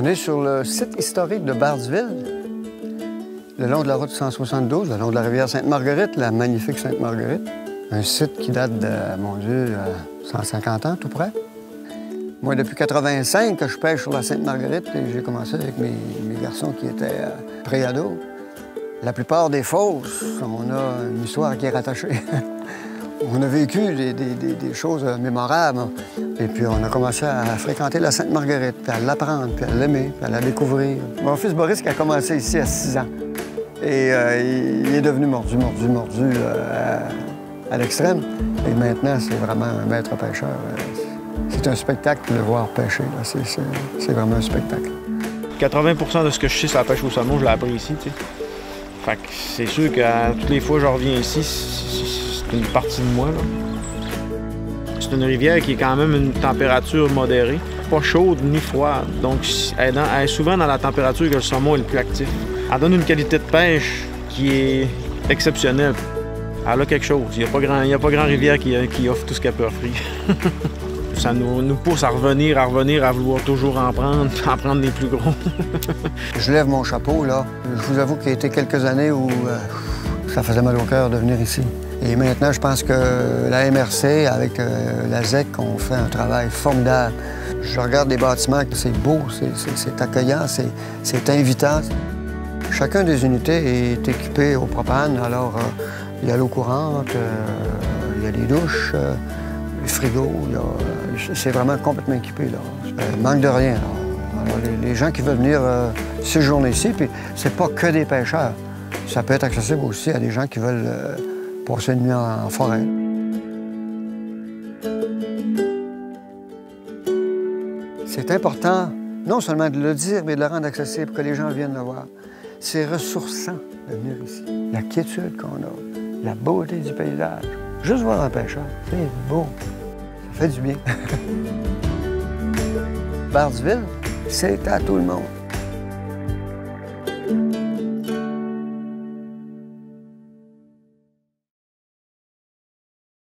On est sur le site historique de Bardeville, le long de la route 172, le long de la rivière Sainte-Marguerite, la magnifique Sainte-Marguerite. Un site qui date de, mon Dieu, 150 ans, tout près. Moi, depuis 85 que je pêche sur la Sainte-Marguerite, et j'ai commencé avec mes garçons qui étaient pré-ados. La plupart des fosses, on a une histoire qui est rattachée. On a vécu des choses mémorables. Et puis, on a commencé à fréquenter la Sainte-Marguerite, puis à l'apprendre, puis à l'aimer, puis à la découvrir. Mon fils Boris qui a commencé ici à 6 ans. Et il est devenu mordu à l'extrême. Et maintenant, c'est vraiment un maître pêcheur. C'est un spectacle de le voir pêcher. C'est vraiment un spectacle. 80 de ce que je sais sur la pêche au saumon, je l'ai appris ici, tu sais. Fait que c'est sûr que toutes les fois que je reviens ici, c'est une partie de moi, là. C'est une rivière qui est quand même une température modérée, pas chaude ni froide. Donc, elle est souvent dans la température que le saumon est le plus actif. Elle donne une qualité de pêche qui est exceptionnelle. Elle a quelque chose. Il n'y a pas grand rivière qui offre tout ce qu'elle peut offrir. Ça nous pousse à revenir, à vouloir toujours en prendre les plus gros. Je lève mon chapeau, là. Je vous avoue qu'il y a été quelques années où ça faisait mal au cœur de venir ici. Et maintenant, je pense que la MRC, avec la ZEC, on fait un travail formidable. Je regarde les bâtiments, c'est beau, c'est accueillant, c'est invitant. Chacun des unités est équipé au propane, alors il y a l'eau courante, il y a les douches, les frigos, c'est vraiment complètement équipé, là. Manque de rien, là. Alors, les gens qui veulent venir séjourner ici, puis c'est pas que des pêcheurs. Ça peut être accessible aussi à des gens qui veulent passer une nuit en forêt. C'est important, non seulement de le dire, mais de le rendre accessible pour que les gens viennent le voir. C'est ressourçant de venir ici. La quiétude qu'on a, la beauté du paysage. Juste voir un pêcheur, c'est beau. Ça fait du bien. Bardeville, c'est à tout le monde.